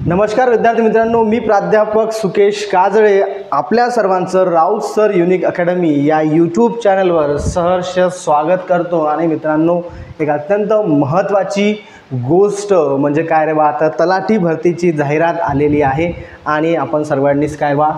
नमस्कार विद्यार्थी मित्रांनो, मी प्राध्यापक सुकेश काजळे आपल्या सर्वांचं राऊत सर युनिक अकॅडमी या यूट्यूब चॅनलवर सहर्ष स्वागत करतो। आणि मित्रांनो, एक अत्यंत महत्त्वाची गोष्ट म्हणजे काय रे बा, आता तलाठी भरतीची जाहिरात आलेली आहे आणि आपण सर्वांनीच काय बा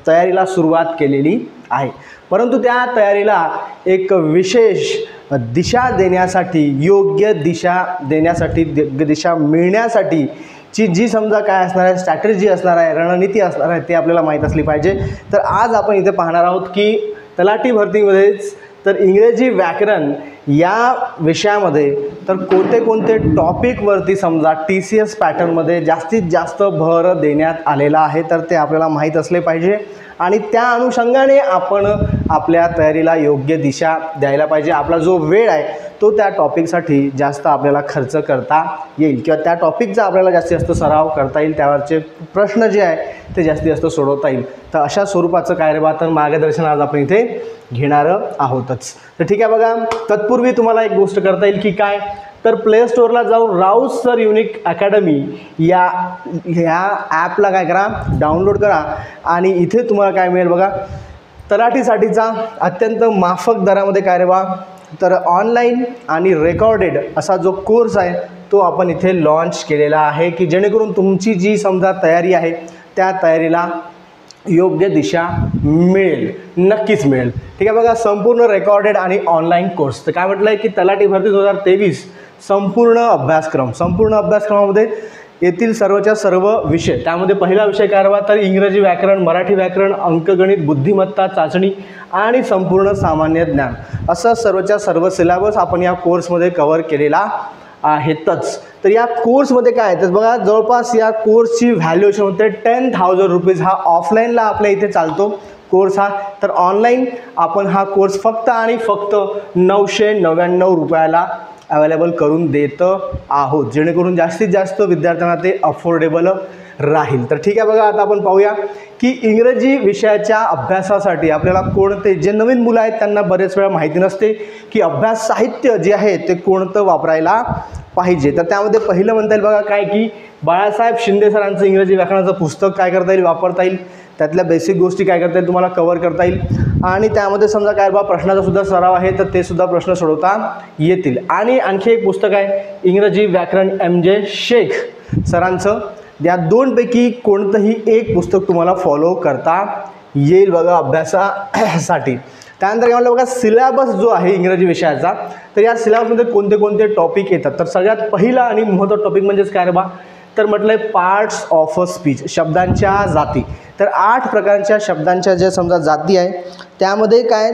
तयारीला सुरुवात केलेली आहे। परंतु त्या तयारीला एक विशेष दिशा देण्यासाठी, योग्य दिशा देण्यासाठी, दिशा मिळण्यासाठी जी समजा काय असणार आहे, स्ट्रॅटेजी असणार आहे, रणनीती असणार आहे, ते आपल्याला माहीत असली पाहिजे। तर आज आपण इथे पाहणार आहोत की तलाठी भरतीमध्येच तर इंग्रजी व्याकरण या विषयामध्ये तर कोणते कोणते टॉपिकवरती समजा TCS पॅटर्नमध्ये जास्तीत जास्त भर देण्यात आलेला आहे, तर ते आपल्याला माहीत असले पाहिजे आणि त्या अनुषंगाने आपण आपल्या तयारीला योग्य दिशा द्यायला पाहिजे। आपला जो वेळ आहे तो त्या टॉपिकसाठी जास्त आपल्याला खर्च करता येईल किंवा त्या टॉपिकचा आपल्याला जास्तीत जास्त सराव करता येईल, त्यावरचे प्रश्न जे आहे ते जास्तीत जास्त सोडवता येईल। तर अशा स्वरूपाचं काय रे बा, तर मार्गदर्शन आज आपण इथे घेणार आहोतच। तर ठीक आहे बघा, तत्पूर्वी तुम्हाला एक गोष्ट करता येईल की काय, तर प्ले स्टोअरला जाऊन राऊत सर युनिक अकॅडमी या ॲपला काय करा, डाउनलोड करा आणि इथे तुम्हाला काय मिळेल बघा, तलाठीसाठीचा अत्यंत माफक दरामध्ये काय रे बा, तर ऑनलाईन आणि रेकॉर्डेड असा जो कोर्स आहे तो आपण इथे लॉन्च केलेला आहे की जेणेकरून तुमची जी समजा तयारी आहे त्या तयारीला योग्य दिशा मिळेल, नक्कीच मिळेल। ठीक आहे बघा, संपूर्ण रेकॉर्डेड आणि ऑनलाईन कोर्स। तर काय म्हटलं आहे की तलाठी भरती 2023 संपूर्ण अभ्यासक्रमामध्ये येथील सर्वच्या सर्व विषय, त्यामध्ये पहिला विषय काय रहा, तर इंग्रजी व्याकरण, मराठी व्याकरण, अंकगणित, बुद्धिमत्ता चाचणी आणि संपूर्ण सामान्य ज्ञान असं सर्वच्या सर्व सिलेबस आपण या कोर्समध्ये कव्हर केलेला आहेतच। तर या कोर्समध्ये काय आहे तर बघा, जवळपास या कोर्सची व्हॅल्युएशन होते 10,000 रुपीज। हा ऑफलाईनला आपल्या इथे चालतो कोर्स हा, तर ऑनलाईन आपण हा कोर्स फक्त आणि फक्त 999 रुपयाला अवेलेबल करून देत आहोत, जेणेकरून जास्तीत जास्त विद्यार्थ्यांना ते अफोर्डेबल राहील। तर ठीक आहे बघा, आता आपण पाहूया की इंग्रजी विषयाच्या अभ्यासासाठी आपल्याला कोणते, जे नवीन मुलं आहेत त्यांना बरेच वेळा माहिती नसते की अभ्यास साहित्य जे आहे ते कोणतं वापरायला पाहिजे। तर त्यामध्ये पहिलं म्हणता येईल बघा काय की बाळासाहेब शिंदे सरांचं इंग्रजी व्याकरणाचं पुस्तक काय करता येईल, वापरता येईल, त्यातल्या बेसिक गोष्टी काय करता येईल तुम्हाला कव्हर करता येईल आणि त्यामध्ये समजा काय बा प्रश्नाचा सुद्धा सराव आहे तर ते सुद्धा प्रश्न सोडवता येतील। आणि आणखी एक पुस्तक आहे इंग्रजी व्याकरण MJ शेख सरांचं, या दोनपैकी कोणतंही एक पुस्तक तुम्हाला फॉलो करता येईल बघा अभ्यासासाठी। त्यानंतर काय म्हटलं बघा, सिलेबस जो आहे इंग्रजी विषयाचा, तर या सिलेबसमध्ये कोणते कोणते टॉपिक येतात, तर सगळ्यात पहिला आणि महत्त्वाचा टॉपिक म्हणजेच काय रे बा, तर म्हटलं आहे पार्ट्स ऑफ अ स्पीच, शब्दांच्या जाती। तर 8 प्रकारच्या शब्दांच्या ज्या समजा जाती आहे त्यामध्ये काय,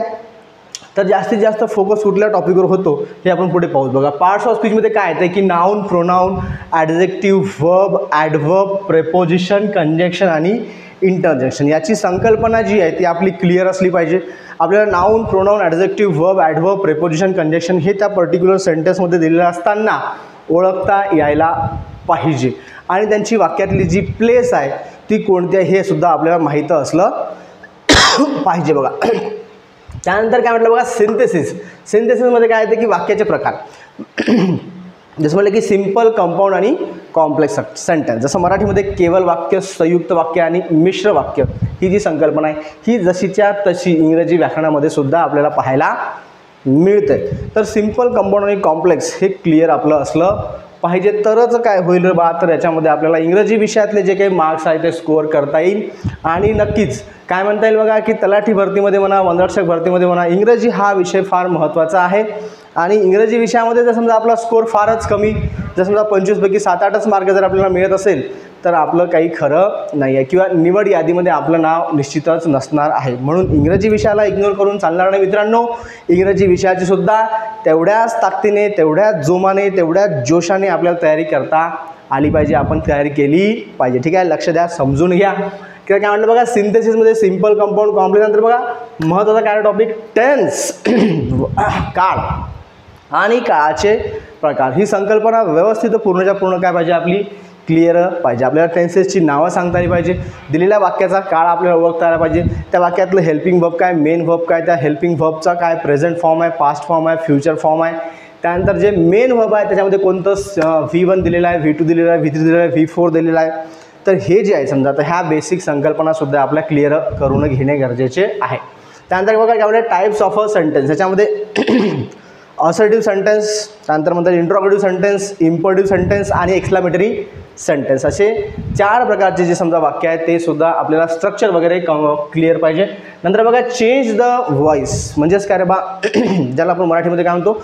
तर जास्तीत जास्त फोकस कुठल्या टॉपिकवर होतो हे आपण पुढे पाहू बघा। पार्ट्स ऑफ स्पीचमध्ये काय येतं की noun, pronoun, adjective, verb, adverb, preposition, conjunction आणि इंटरजेक्शन याची संकल्पना जी आहे ती आपली क्लिअर असली पाहिजे। आपल्याला noun, pronoun, adjective, verb, adverb, preposition, conjunction हे त्या पर्टिक्युलर सेंटेन्समध्ये दिलेलं असताना ओळखता यायला पाहिजे आणि त्यांची वाक्यातली जी प्लेस आहे ती कोणती आहे हे सुद्धा आपल्याला माहीत असलं पाहिजे बघा। त्यानंतर काय म्हटलं बघा, सिंथेसिसमध्ये काय येते की वाक्याचे प्रकार, जसं म्हटलं की सिंपल, कंपाऊंड आणि कॉम्प्लेक्स सेंटेन्स। जसं मराठीमध्ये केवळ वाक्य, संयुक्त वाक्य आणि मिश्र वाक्य ही जी संकल्पना आहे ही जशीच्या तशी इंग्रजी व्याकरणामध्ये सुद्धा आपल्याला पाहायला मिळते। तर सिंपल, कंपाऊंड आणि कॉम्प्लेक्स हे क्लिअर आपलं असलं पाहिजे, तरच काय होईल बा, तर याच्यामध्ये आपल्याला इंग्रजी विषयातले जे काही मार्क्स आहेत ते स्कोअर करता येईल। आणि नक्कीच काय म्हणता येईल बघा की तलाठी भरतीमध्ये म्हणा, वनरक्षक भरतीमध्ये म्हणा, इंग्रजी हा विषय फार महत्त्वाचा आहे आणि इंग्रजी विषयामध्ये जर समजा आपला स्कोअर फारच कमी, जर समजा 25 पैकी 7-8च मार्क जर आपल्याला मिळत असेल तर आपलं काही खरं नाही आहे किंवा निवड यादीमध्ये आपलं नाव निश्चितच नसणार आहे। म्हणून इंग्रजी विषयाला इग्नोर करून चालणार नाही मित्रांनो, इंग्रजी विषयाची सुद्धा तेवढ्याच ताकदीने, तेवढ्याच जोमाने, तेवढ्याच जोशाने आपल्याला तयारी करता आली पाहिजे, आपण तयारी केली पाहिजे। ठीक आहे, लक्ष द्या, समजून घ्या। किंवा काय म्हटलं बघा, सिंथेसिसमध्ये सिंपल, कंपाऊंड, कॉम्प्लेक्स, नंतर बघा महत्त्वाचा काय टॉपिक, टेन्स, काळ आणि काळाचे प्रकार। ही संकल्पना व्यवस्थित पूर्णच्या पूर्ण काय पाहिजे आपली क्लिअर पाहिजे। आपल्याला टेन्सेसची नावं सांगता आली पाहिजे, दिलेल्या वाक्याचा काळ आपल्याला ओळखता आला पाहिजे, त्या वाक्यातलं हेल्पिंग वर्ब काय, मेन वर्ब काय, त्या हेल्पिंग वर्बचा काय प्रेझेंट फॉर्म आहे, पास्ट फॉर्म आहे, फ्युचर फॉर्म आहे, त्यानंतर जे मेन व्हर्ब आहे त्याच्यामध्ये कोणतं V1 दिलेलं आहे, V2 दिलेलं आहे, V3 दिलेलं आहे, V4 दिलेलं आहे. तर हे जे आहे समजा, तर ह्या बेसिक संकल्पनासुद्धा आपल्या क्लिअर करून घेणे गरजेचे आहे. त्यानंतर बघा काय म्हणतात टाईप्स ऑफ अ सेंटेन्स. याच्यामध्ये असर्टिव्ह सेंटेन्स, त्यानंतर म्हणतात इंट्रोगेटिव्ह सेंटेन्स, इम्परेटिव्ह सेंटेन्स आणि एक्सक्लामेटरी सेंटेन्स, असे 4 प्रकारचे जे समजा वाक्य आहेत ते सुद्धा आपल्याला स्ट्रक्चर वगैरे क्लिअर पाहिजे. नंतर बघा चेंज द व्हॉइस, म्हणजेच काय रे बा ज्याला आपण मराठीमध्ये काय म्हणतो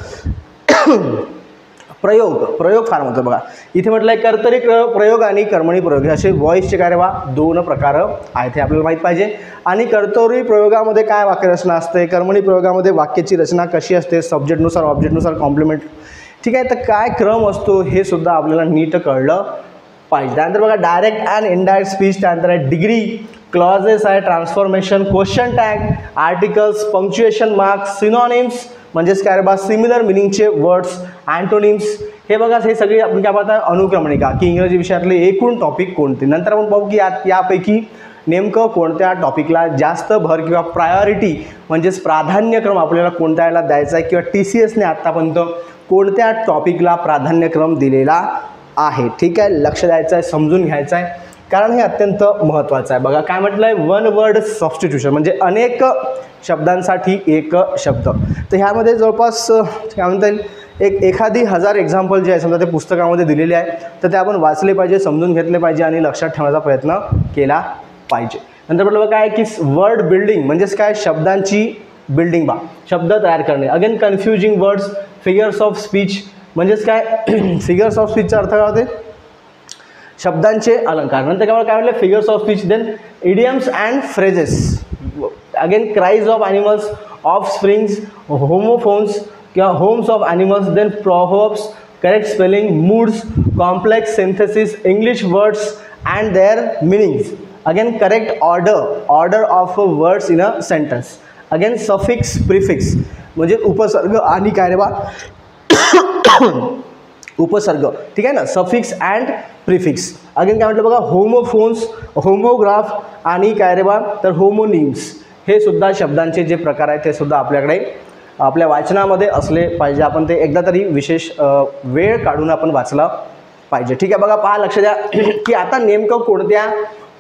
प्रयोग फार म्हणतो. बघा इथे म्हटलं आहे कर्तरी प्रयोग आणि कर्मणी प्रयोग, हे असे व्हॉइसचे काय रे बा 2 प्रकार आहेत, हे आपल्याला माहीत पाहिजे. आणि कर्तरी प्रयोगामध्ये काय वाक्यरचना असते, कर्मणी प्रयोगामध्ये वाक्याची रचना कशी असते, सब्जेक्टनुसार ऑब्जेक्टनुसार कॉम्प्लिमेंट, ठीक आहे. तर काय क्रम असतो हे सुद्धा आपल्याला नीट कळलं पाहिजे. त्यानंतर बघा डायरेक्ट अँड इनडायरेक्ट स्पीच, त्यानंतर आहे डिग्री, क्लॉजेस आहे, transformation, question tag, articles, punctuation marks, synonyms म्हणजेच काय रे बा सिमिलर मिनिंगचे वर्ड्स, अँटोनिम्स, हे बघा हे सगळी आपण काय पाहता अनुक्रमणिका की इंग्रजी विषयातले एकूण टॉपिक कोणते. नंतर आपण पाहू की यापैकी नेमकं कोणत्या टॉपिकला जास्त भर किंवा प्रायोरिटी म्हणजेच प्राधान्यक्रम आपल्याला कोणत्या याला द्यायचा आहे, किंवा TCSने आत्तापर्यंत कोणत्या टॉपिकला प्राधान्यक्रम दिलेला आहे. ठीक आहे, लक्ष द्यायचं आहे, समजून घ्यायचं आहे, कारण हे अत्यंत महत्त्वाचं आहे. बघा काय म्हटलं आहे, 1 वर्ड सबस्टिट्यूशन, म्हणजे अनेक शब्दांसाठी एक शब्द. तर ह्यामध्ये जवळपास काय म्हणता येईल एखादी 1000 एक्झाम्पल जे आहे समजा ते पुस्तकामध्ये दिलेले आहे, तर ते आपण वाचले पाहिजे, समजून घेतले पाहिजे आणि लक्षात ठेवण्याचा प्रयत्न केला पाहिजे. नंतर म्हटलं काय की वर्ड बिल्डिंग, म्हणजेच काय शब्दांची बिल्डिंग बा, शब्द तयार करणे. Again confusing words, figures of speech, म्हणजेच काय फिगर्स ऑफ स्पीचचा अर्थ काय होते, शब्दांचे अलंकार. नंतर काय म्हटलं figures of speech, then idioms and phrases, again cries of animals, offsprings, homophones किंवा homes of animals, then proverbs, correct spelling, moods, complex synthesis, English words and their meanings, again correct order of words in a sentence, again suffix prefix म्हणजे उपसर्ग आणि काय रे बा उपसर्ग, ठीक आहे ना, सफिक्स अँड प्रिफिक्स. अगेन काय म्हटलं बघा होमोफोन्स, होमोग्राफ आणि काय रे बा तर होमोनिम्स, हे सुद्धा शब्दांचे जे प्रकार आहेत ते सुद्धा आपल्याकडे आपल्या वाचनामध्ये असले पाहिजे. आपण ते एकदा तरी विशेष वेळ काढून आपण वाचलं पाहिजे. ठीक आहे, बघा पहा, लक्ष द्या की आता नेमकं कोणत्या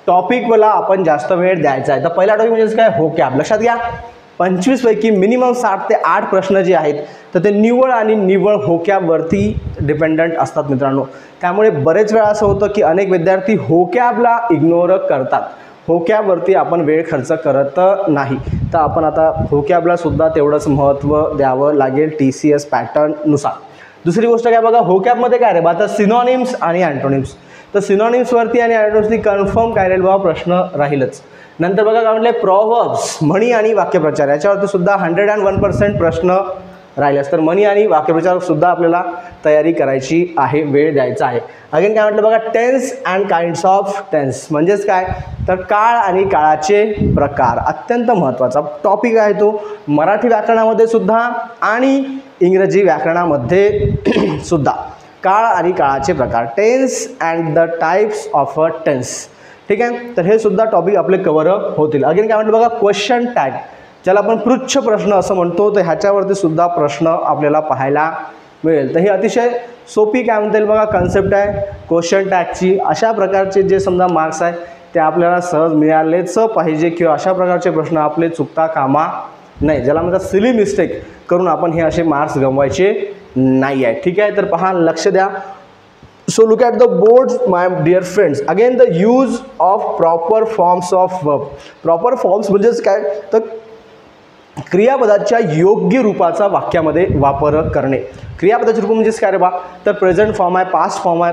टॉपिकला आपण जास्त वेळ द्यायचा आहे. तर पहिला टॉपिक म्हणजेच काय व्होकॅब. लक्षात घ्या 25 पैकी मिनिमम 7 ते 8 प्रश्न जे आहेत तर ते निव्वळ आणि निव्वळ व्होकॅबवरती डिपेंडंट असतात मित्रांनो. त्यामुळे बरेच वेळा असं होतं की अनेक विद्यार्थी व्होकॅबला इग्नोर करतात, व्होकॅबवरती आपण वेळ खर्च करत नाही. तर आपण आता व्होकॅबला सुद्धा तेवढंच महत्त्व द्यावं लागेल TCS पॅटर्ननुसार. दुसरी गोष्ट काय बघा व्होकॅबमध्ये काय रे बा तर सिनॉनिम्स आणि अँटोनिम्स. तर सिनॉनिम्सवरती आणि अँटोनिम्सवरती कन्फर्म काय राहील बाबा प्रश्न राहीलच. नंतर बघा काय म्हटलं प्रॉव्हर्ब्स, म्हणी आणि वाक्यप्रचार, याच्यावरती सुद्धा 101% प्रश्न राहिलेस. तर म्हणी आणि वाक्यप्रचार सुद्धा आपल्याला तयारी करायची आहे, वेळ द्यायचा आहे. अगेन काय म्हटलं बघा tense and kinds of tense, म्हणजेच काय तर काळ आणि काळाचे प्रकार, अत्यंत महत्त्वाचा टॉपिक आहे तो. मराठी व्याकरणामध्ये सुद्धा आणि इंग्रजी व्याकरणामध्ये सुद्धा काळ आणि काळाचे प्रकार, tense and the types of a tense. ठीक आहे, तर हे सुद्धा टॉपिक आपले कव्हर होतील. अगेन काय म्हटलं बघा क्वेश्चन टॅग, ज्याला आपण पृच्छ प्रश्न असं म्हणतो, तर ह्याच्यावरती सुद्धा प्रश्न आपल्याला पाहायला मिळेल. तर ही अतिशय सोपी काय म्हणता येईल बघा कन्सेप्ट आहे क्वेश्चन टॅगची. अशा प्रकारचे जे समजा मार्क्स आहेत ते आपल्याला सहज मिळालेच पाहिजे, किंवा अशा प्रकारचे प्रश्न आपले चुकता कामा नाही, ज्याला म्हणतात सिली मिस्टेक करून आपण हे असे मार्क्स गमवायचे नाही आहे. ठीक आहे, तर पहा लक्ष द्या. So look at the boards my dear friends. Again the use of proper forms of verb. Proper forms म्हणजेच काय तर क्रियापदाच्या योग्य रूपाचा वाक्यामध्ये वापर करणे. क्रियापदाचे रूप म्हणजेच काय रे बा तर प्रेझेंट फॉर्म आहे, पास्ट फॉर्म आहे,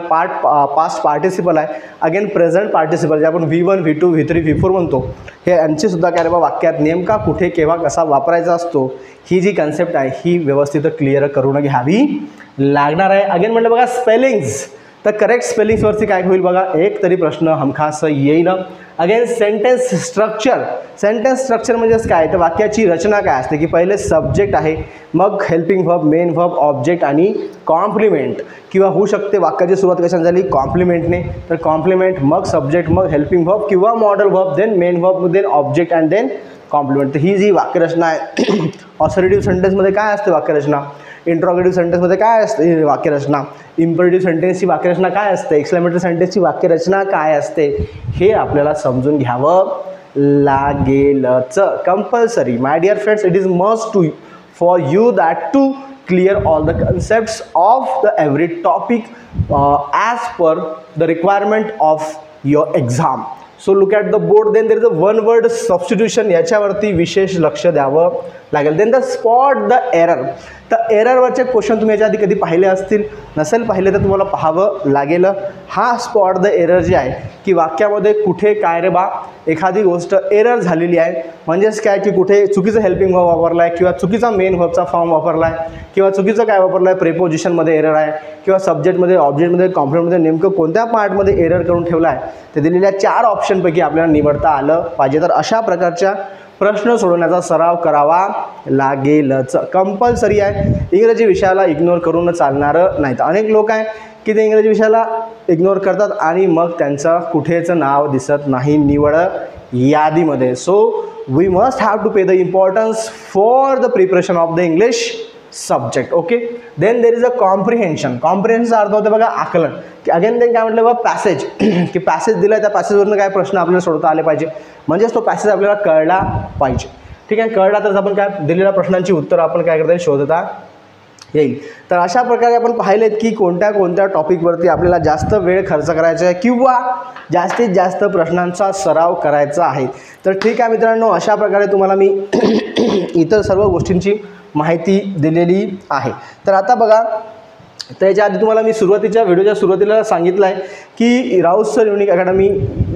पास्ट पार्टिसिपल आहे, अगेन प्रेझेंट पार्टिसिपल जे आपण V1 V2 V3 V4 म्हणतो, हे यांचे सुद्धा काय रे बा वाक्यात नेमका कुठे केव्हा कसा वापरायचा असतो ही जी कन्सेप्ट आहे ही व्यवस्थित क्लिअर करून घ्यावी लागणार आहे. अगेन म्हटलं बघा स्पेलिंग्स, तर करेक्ट स्पेलिंग्सवरती काय होईल बघा एक तरी प्रश्न हमखास येईल. Again sentence structure, sentence structure म्हणजेच काय तर वाक्याची रचना काय असते की पहिले सब्जेक्ट आहे, मग helping verb, main verb, object आणि कॉम्प्लिमेंट, किंवा होऊ शकते वाक्याची सुरुवात कशाने झाली कॉम्प्लिमेंटने, तर कॉम्प्लिमेंट मग सब्जेक्ट मग हेल्पिंग व्हर्ब किंवा modal verb, then main verb, then object and then complement. तर ही जी वाक्यरचना आहे ऑसरेटिव्ह सेंटेन्समध्ये काय असते वाक्यरचना, इंट्रॉगेटिव्ह सेंटेन्समध्ये काय असते वाक्यरचना, इम्परेटिव्ह सेंटेन्सची वाक्यरचना काय असते, एक्सक्लेमेटरी सेंटेन्सची वाक्यरचना काय असते, हे आपल्याला समजून घ्यावं लागेलच. Compulsory my dear friends, it is must to for you that to clear all the concepts of the every topic as per the requirement of your exam. So look at the board, then there is a one word substitution, याच्यावरती विशेष लक्ष द्यावं लागेल. then the spot the error, तर एररवरचे question तुम्ही याच्या आधी कधी पाहिले असतील, नसेल पाहिले तर तुम्हाला पाहावं लागेल. हा स्पॉट द एरर जे आहे की वाक्यामध्ये कुठे काय रे बा एखादी गोष्ट एरर झालेली आहे, म्हणजेच काय की कुठे चुकीचं हेल्पिंग वर्ब वापरला आहे किंवा चुकीचा मेन वर्बचा फॉर्म वापरला आहे किंवा चुकीचं काय वापरलं आहे, प्रेपोजिशनमध्ये एरर आहे किंवा सब्जेक्टमध्ये, ऑब्जेक्टमध्ये, कॉम्प्लिमेंटमध्ये नेमकं कोणत्या पार्टमध्ये एरर करून ठेवला आहे, ते दिलेल्या 4 ऑप्शनपैकी आपल्याला निवडता आलं पाहिजे. तर अशा प्रकारच्या प्रश्न सोडवण्याचा सराव करावा लागेलच, कंपल्सरी आहे. इंग्रजी विषयाला इग्नोर करून चालणारं नाही. तर अनेक लोक आहे की ते इंग्रजी विषयाला इग्नोर करतात आणि मग त्यांचं कुठेच नाव दिसत नाही निवड यादीमध्ये. So we must have to pay the importance for the preparation of the English subject. Okay, then there is a comprehension. कॉम्प्रिहेन्शनचा अर्थ होतं बघा आकलन, की अगेन ते काय म्हटलं बघा पॅसेज, की पॅसेज दिला आहे त्या पॅसेजवरून काय प्रश्न आपल्याला सोडवता आले पाहिजे, म्हणजेच तो पॅसेज आपल्याला कळला पाहिजे. ठीक आहे, कळला तर आपण काय दिलेल्या प्रश्नांची उत्तर आपण काय करता शोधता येईल. तर अशा प्रकारे आपण पाहिलेत की कोणत्या कोणत्या टॉपिकवरती आपल्याला जास्त वेळ खर्च करायचा आहे किंवा जास्तीत जास्त प्रश्नांचा सराव करायचा आहे. तर ठीक आहे मित्रांनो, अशा प्रकारे तुम्हाला मी इतर सर्व गोष्टींची माहिती दिलेली आहे. तर आता बघा, त्याच्या आधी तुम्हाला मी सुरुवातीच्या व्हिडिओच्या सुरुवातीला सांगितलं आहे की राऊत सर युनिक अकॅडमी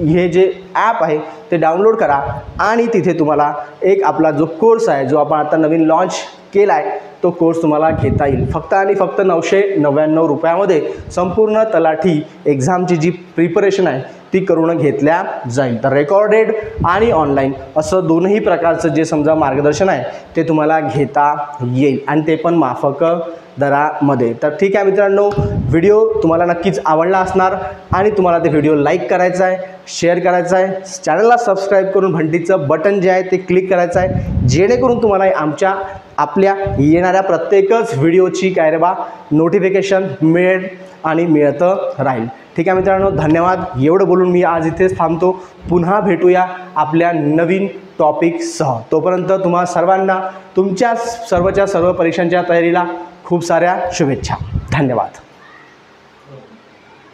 हे जे ॲप आहे ते डाउनलोड करा आणि तिथे तुम्हाला एक आपला जो कोर्स आहे जो आपण आता नवीन लॉन्च केला आहे तो कोर्स तुम्हाला घेता येईल. फक्त आणि फक्त 999 रुपयामध्ये संपूर्ण तलाठी एक्झामची जी प्रिपरेशन आहे ती करून घेतल्या जाईल. तर रेकॉर्डेड आणि ऑनलाईन असं दोनही प्रकारचं जे समजा मार्गदर्शन आहे ते तुम्हाला घेता येईल आणि ते पण माफक दरामध्ये. तर ठीक आहे मित्रांनो, व्हिडिओ तुम्हाला नक्कीच आवडला असणार आणि तुम्हाला ते व्हिडिओ लाईक करायचा आहे, शेअर करायचा आहे, चॅनलला सबस्क्राईब करून घंटीचं बटन जे आहे ते क्लिक करायचं आहे, जेणेकरून तुम्हाला आपल्या येणाऱ्या प्रत्येकच व्हिडिओची काय रे बा नोटिफिकेशन मिळेल आणि मिळतं राहील. ठीक आहे मित्रांनो, धन्यवाद. एवढं बोलून मी आज इथेच थांबतो. पुन्हा भेटूया आपल्या नवीन टॉपिकसह. तोपर्यंत तुम्हा सर्वांना तुमच्या सर्व परीक्षांच्या तयारीला खूप साऱ्या शुभेच्छा. धन्यवाद.